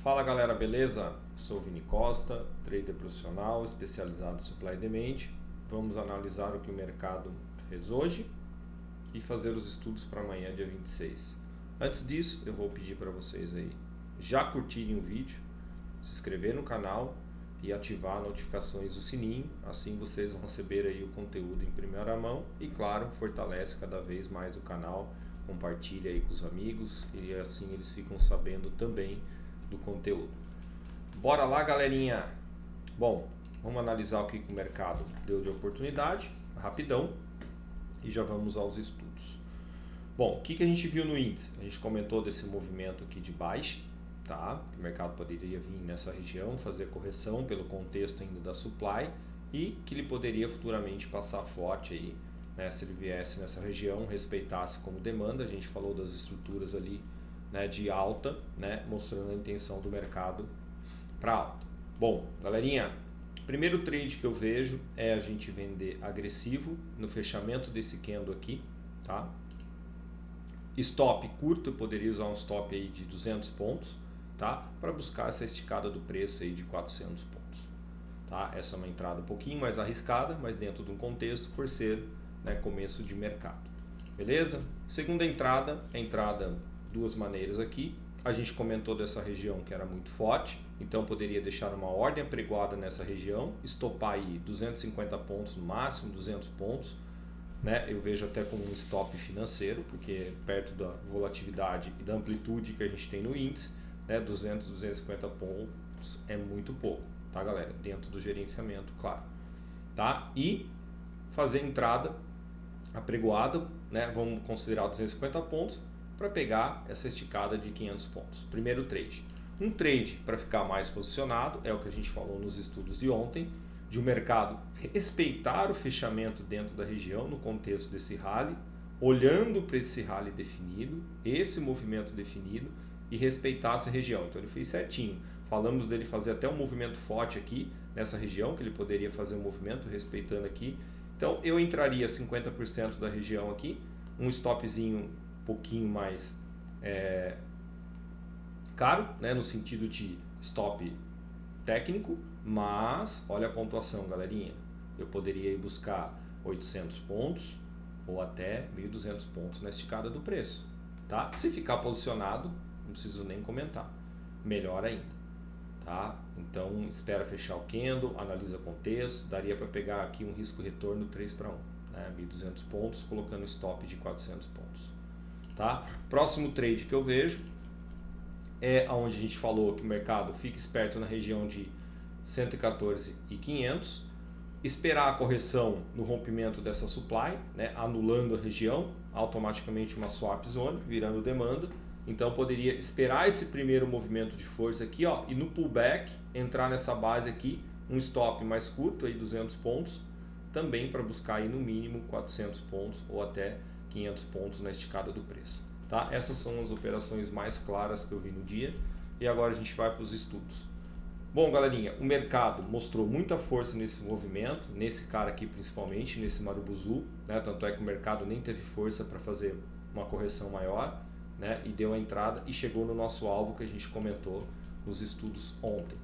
Fala galera, beleza? Sou o Vini Costa, trader profissional especializado em supply e demand. Vamos analisar o que o mercado fez hoje e fazer os estudos para amanhã, dia 26. Antes disso, eu vou pedir para vocês aí já curtirem o vídeo, se inscrever no canal e ativar notificações do sininho, assim vocês vão receber aí o conteúdo em primeira mão e claro, fortalece cada vez mais o canal, compartilha aí com os amigos e assim eles ficam sabendo também do conteúdo. Bora lá, galerinha! Bom, vamos analisar o que o mercado deu de oportunidade, rapidão, e já vamos aos estudos. Bom, o que a gente viu no índice? A gente comentou desse movimento aqui de baixa, tá? Que o mercado poderia vir nessa região, fazer correção pelo contexto ainda da supply e que ele poderia futuramente passar forte aí, né? Se ele viesse nessa região, respeitasse como demanda. A gente falou das estruturas ali, né, de alta, né, mostrando a intenção do mercado para alta. Bom, galerinha, primeiro trade que eu vejo é a gente vender agressivo no fechamento desse candle aqui, tá? Stop curto, eu poderia usar um stop aí de 200 pontos, tá? Para buscar essa esticada do preço aí de 400 pontos, tá? Essa é uma entrada um pouquinho mais arriscada, mas dentro de um contexto por ser, né, começo de mercado. Beleza? Segunda entrada, duas maneiras aqui. A gente comentou dessa região que era muito forte, então poderia deixar uma ordem apregoada nessa região, estopar aí 250 pontos no máximo, 200 pontos, né? Eu vejo até como um stop financeiro, porque perto da volatilidade e da amplitude que a gente tem no índice, né, 200, 250 pontos é muito pouco, tá, galera? Dentro do gerenciamento, claro, tá? E fazer entrada apregoada, né? Vamos considerar 250 pontos para pegar essa esticada de 500 pontos. Primeiro trade. Um trade para ficar mais posicionado é o que a gente falou nos estudos de ontem, de o mercado respeitar o fechamento dentro da região no contexto desse rally, olhando para esse rally definido, esse movimento definido e respeitar essa região. Então ele fez certinho. Falamos dele fazer até um movimento forte aqui nessa região, que ele poderia fazer um movimento respeitando aqui. Então eu entraria 50% da região aqui, um stopzinho um pouquinho mais caro, né, no sentido de stop técnico, mas olha a pontuação, galerinha. Eu poderia ir buscar 800 pontos ou até 1.200 pontos na esticada do preço, tá? Se ficar posicionado, não preciso nem comentar, melhor ainda, tá? Então espera fechar o candle, analisa contexto, daria para pegar aqui um risco retorno 3:1, né? 1.200 pontos colocando stop de 400 pontos, tá? Próximo trade que eu vejo é onde a gente falou que o mercado fica esperto na região de 114.500, esperar a correção no rompimento dessa supply, né, anulando a região, automaticamente uma swap zone, virando demanda. Então poderia esperar esse primeiro movimento de força aqui, ó, e no pullback entrar nessa base aqui, um stop mais curto, aí 200 pontos, também para buscar aí no mínimo 400 pontos ou até 500 pontos na esticada do preço. Tá? Essas são as operações mais claras que eu vi no dia e agora a gente vai para os estudos. Bom, galerinha, o mercado mostrou muita força nesse movimento, nesse cara aqui principalmente, nesse Marubozu, né? Tanto é que o mercado nem teve força para fazer uma correção maior, né? E deu a entrada e chegou no nosso alvo que a gente comentou nos estudos ontem,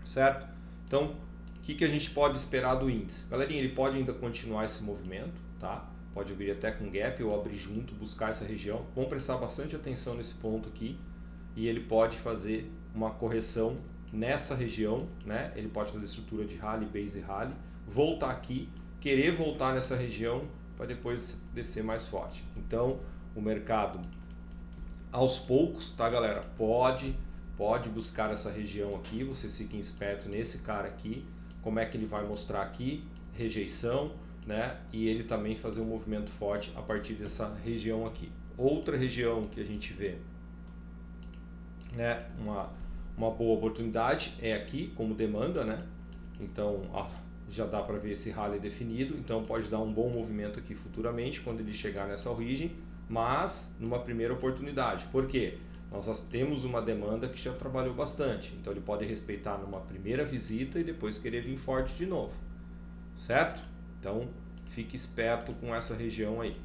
certo? Então, o que a gente pode esperar do índice? Galerinha, ele pode ainda continuar esse movimento, tá? Pode vir até com gap ou abrir junto, buscar essa região. Vamos prestar bastante atenção nesse ponto aqui e ele pode fazer uma correção nessa região, né? Ele pode fazer estrutura de rally, base rally, voltar aqui, querer voltar nessa região para depois descer mais forte. Então, o mercado aos poucos, tá, galera? Pode buscar essa região aqui, vocês fiquem espertos nesse cara aqui, como é que ele vai mostrar aqui, rejeição, né? E ele também fazer um movimento forte a partir dessa região aqui. Outra região que a gente vê, né, uma boa oportunidade é aqui como demanda, né? Então já dá para ver esse rally definido, então pode dar um bom movimento aqui futuramente quando ele chegar nessa origem, mas numa primeira oportunidade. Por quê? Nós temos uma demanda que já trabalhou bastante, então ele pode respeitar numa primeira visita e depois querer vir forte de novo, certo? Então fique esperto com essa região aí,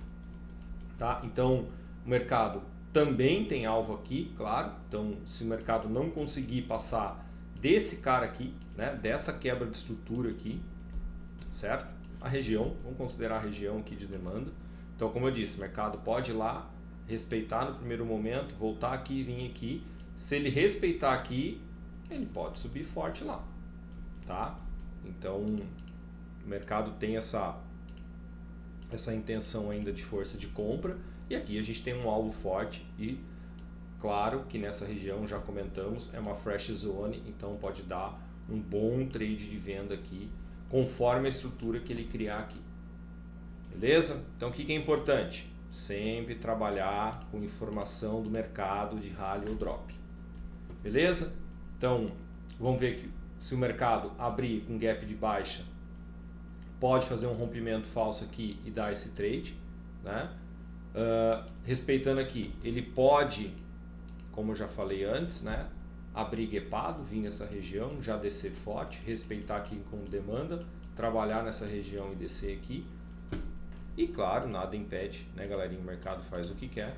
tá? Então o mercado também tem alvo aqui, claro. Então, se o mercado não conseguir passar desse cara aqui, né, dessa quebra de estrutura aqui, certo? A região, vamos considerar a região aqui de demanda. Então, como eu disse, o mercado pode ir lá, respeitar no primeiro momento, voltar aqui e vir aqui. Se ele respeitar aqui, ele pode subir forte lá, tá? Então, o mercado tem essa intenção ainda de força de compra, e aqui a gente tem um alvo forte e claro que nessa região, já comentamos, é uma fresh zone, então pode dar um bom trade de venda aqui, conforme a estrutura que ele criar aqui. Beleza? Então o que é importante? Sempre trabalhar com informação do mercado de rally ou drop. Beleza? Então vamos ver que se o mercado abrir com gap de baixa, pode fazer um rompimento falso aqui e dar esse trade, né? Respeitando aqui, ele pode, como eu já falei antes, né, abrir guepado, vir nessa região, já descer forte, respeitar aqui com demanda, trabalhar nessa região e descer aqui. E claro, nada impede, né, galerinha, o mercado faz o que quer,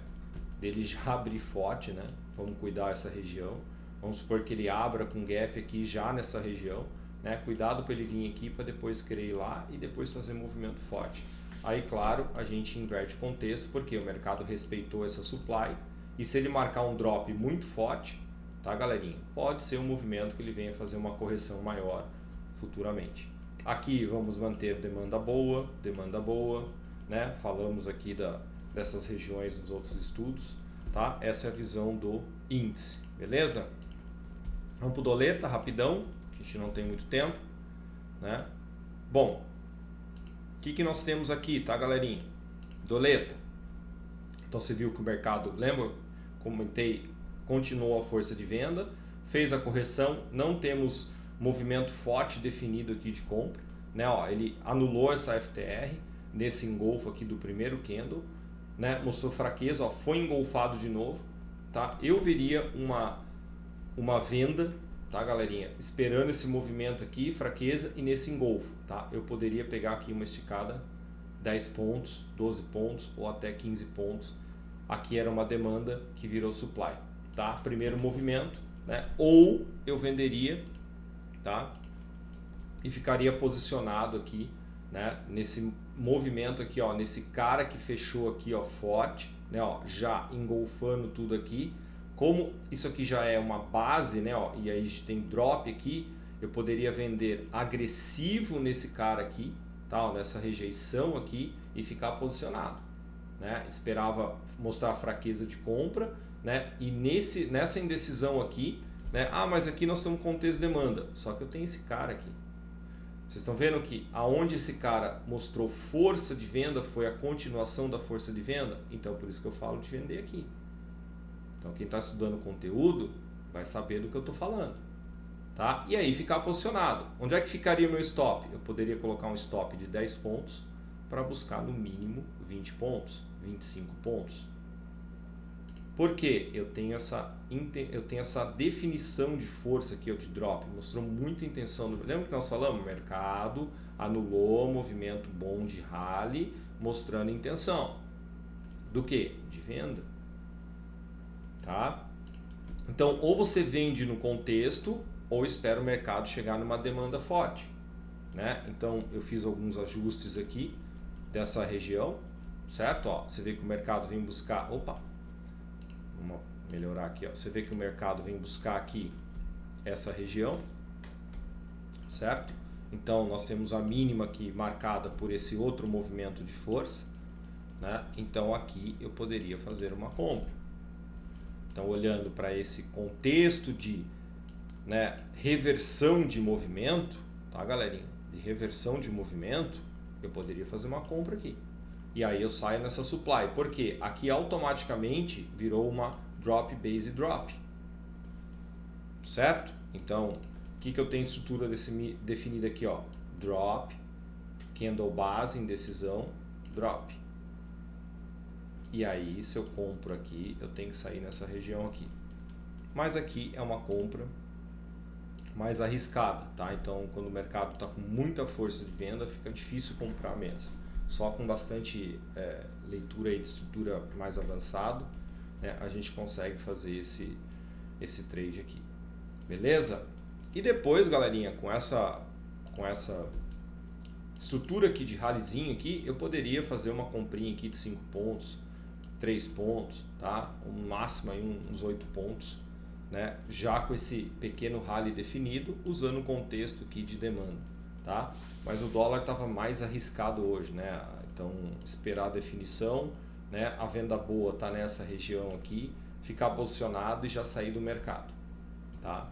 dele já abrir forte, né? Vamos cuidar dessa região. Vamos supor que ele abra com gap aqui já nessa região, né? Cuidado para ele vir aqui para depois querer ir lá e depois fazer movimento forte. Aí, claro, a gente inverte o contexto porque o mercado respeitou essa supply e se ele marcar um drop muito forte, tá, galerinha? Pode ser um movimento que ele venha fazer uma correção maior futuramente. Aqui vamos manter demanda boa, né? Falamos aqui dessas regiões nos outros estudos, tá? Essa é a visão do índice, beleza? Vamos para o doleta, rapidão, a gente não tem muito tempo, né? Bom, o que nós temos aqui, tá, galerinha? Doleta. Então você viu que o mercado, lembra? Comentei, continuou a força de venda, fez a correção, não temos movimento forte definido aqui de compra, né? Ó, ele anulou essa FTR nesse engolfo aqui do primeiro candle, né? Mostrou fraqueza, ó, foi engolfado de novo, tá? Eu veria uma venda, tá, galerinha? Esperando esse movimento aqui, fraqueza e nesse engolfo, tá? Eu poderia pegar aqui uma esticada 10 pontos, 12 pontos ou até 15 pontos. Aqui era uma demanda que virou supply, tá? Primeiro movimento, né? Ou eu venderia, tá? E ficaria posicionado aqui, né? Nesse movimento aqui, ó, nesse cara que fechou aqui, ó, forte, né? Ó, já engolfando tudo aqui. Como isso aqui já é uma base, né? Ó, e aí a gente tem drop aqui, eu poderia vender agressivo nesse cara aqui, tá? Ó, nessa rejeição aqui e ficar posicionado, né? Esperava mostrar a fraqueza de compra, né? E nessa indecisão aqui, né? Ah, mas aqui nós temos contexto de demanda, só que eu tenho esse cara aqui. Vocês estão vendo que aonde esse cara mostrou força de venda foi a continuação da força de venda? Então por isso que eu falo de vender aqui. Então quem está estudando conteúdo vai saber do que eu estou falando, tá? E aí ficar posicionado. Onde é que ficaria o meu stop? Eu poderia colocar um stop de 10 pontos para buscar no mínimo 20 pontos, 25 pontos. Por quê? Eu tenho essa definição de força aqui, ó, de drop, mostrou muita intenção. Lembra que nós falamos? O mercado anulou movimento bom de rally, mostrando intenção. Do quê? De venda. Tá? Então, ou você vende no contexto, ou espera o mercado chegar numa demanda forte, né? Então, eu fiz alguns ajustes aqui dessa região, certo? Ó, você vê que o mercado vem buscar... Opa! Vamos melhorar aqui, ó. Você vê que o mercado vem buscar aqui essa região, certo? Então, nós temos a mínima aqui marcada por esse outro movimento de força, né? Então, aqui eu poderia fazer uma compra. Então, olhando para esse contexto de, né, reversão de movimento, tá, galerinha? De reversão de movimento, eu poderia fazer uma compra aqui. E aí eu saio nessa supply. Por quê? Aqui automaticamente virou uma drop base drop. Certo? Então, o que eu tenho de estrutura definida aqui, ó? Drop, candle base, indecisão, drop. E aí, se eu compro aqui, eu tenho que sair nessa região aqui. Mas aqui é uma compra mais arriscada, tá? Então, quando o mercado está com muita força de venda, fica difícil comprar mesmo. Só com bastante leitura aí de estrutura mais avançado, né, a gente consegue fazer esse trade aqui. Beleza? E depois, galerinha, com essa estrutura aqui de rallyzinho aqui, eu poderia fazer uma comprinha aqui de 5 pontos, 3 pontos, tá? No máximo aí uns 8 pontos, né? Já com esse pequeno rally definido, usando o contexto aqui de demanda, tá? Mas o dólar estava mais arriscado hoje, né? Então, esperar a definição, né? A venda boa tá nessa região aqui, ficar posicionado e já sair do mercado, tá?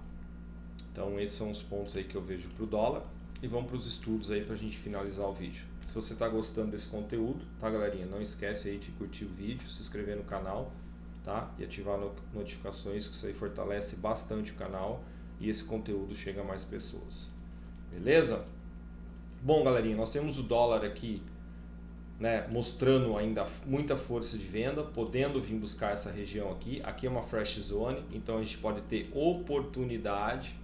Então, esses são os pontos aí que eu vejo para o dólar. E vamos para os estudos aí para a gente finalizar o vídeo. Se você está gostando desse conteúdo, tá, galerinha? Não esquece aí de curtir o vídeo, se inscrever no canal, tá? E ativar notificações, que isso aí fortalece bastante o canal e esse conteúdo chega a mais pessoas. Beleza? Bom, galerinha, nós temos o dólar aqui, né, mostrando ainda muita força de venda, podendo vir buscar essa região aqui. Aqui é uma fresh zone, então a gente pode ter oportunidade,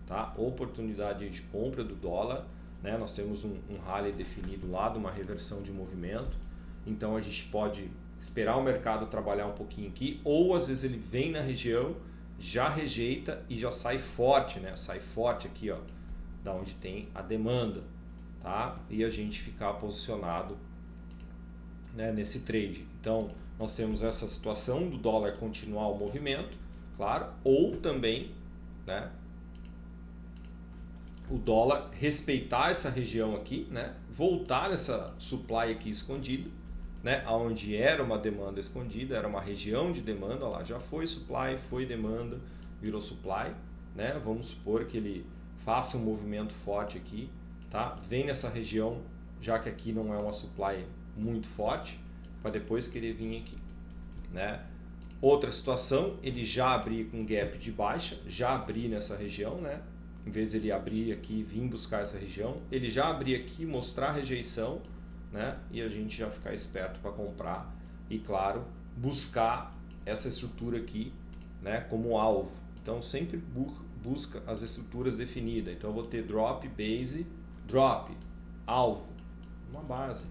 tá? Oportunidade de compra do dólar, né? Nós temos um rally definido lá, de uma reversão de movimento, então a gente pode esperar o mercado trabalhar um pouquinho aqui, ou às vezes ele vem na região, já rejeita e já sai forte, né? Sai forte aqui, ó, da onde tem a demanda, tá? E a gente ficar posicionado, né, nesse trade. Então nós temos essa situação do dólar continuar o movimento, claro, ou também, né, o dólar respeitar essa região aqui, né, voltar nessa supply aqui escondida, né, onde era uma demanda escondida, era uma região de demanda, ó lá, já foi supply, foi demanda, virou supply, né? Vamos supor que ele faça um movimento forte aqui, tá? Vem nessa região, já que aqui não é uma supply muito forte, para depois querer vir aqui, né? Outra situação, ele já abrir com gap de baixa, já abrir nessa região, né? Em vez de ele abrir aqui e vir buscar essa região, ele já abrir aqui, mostrar a rejeição, né? E a gente já ficar esperto para comprar e, claro, buscar essa estrutura aqui, né, como alvo. Então sempre busca as estruturas definidas. Então eu vou ter drop, base, drop, alvo, uma base.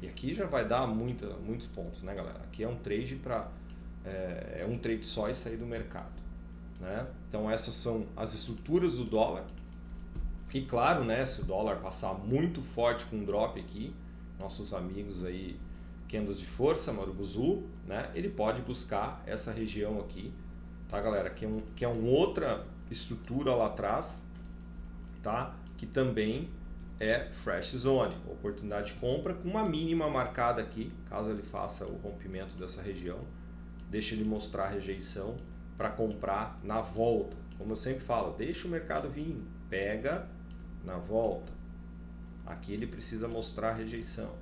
E aqui já vai dar muitos pontos, né, galera? Aqui é um trade para um trade só e sair do mercado, né? Então essas são as estruturas do dólar. E claro, né, se o dólar passar muito forte com um drop aqui, nossos amigos aí, candles de força, Marubozu, né, ele pode buscar essa região aqui, tá, galera? Que é uma outra estrutura lá atrás, tá? Que também é fresh zone, oportunidade de compra com uma mínima marcada aqui, caso ele faça o rompimento dessa região, deixa ele mostrar a rejeição para comprar na volta. Como eu sempre falo, deixa o mercado vir, pega na volta. Aqui ele precisa mostrar a rejeição.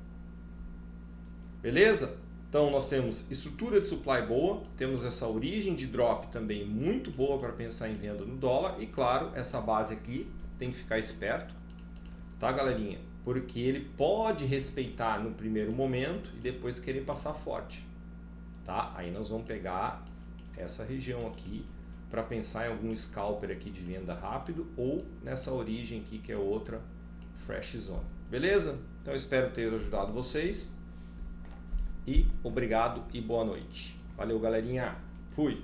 Beleza? Então nós temos estrutura de supply boa, temos essa origem de drop também muito boa para pensar em venda no dólar e claro, essa base aqui tem que ficar esperto, tá, galerinha? Porque ele pode respeitar no primeiro momento e depois querer passar forte, tá? Aí nós vamos pegar essa região aqui para pensar em algum scalper aqui de venda rápido ou nessa origem aqui que é outra fresh zone. Beleza? Então eu espero ter ajudado vocês e obrigado e boa noite. Valeu, galerinha. Fui!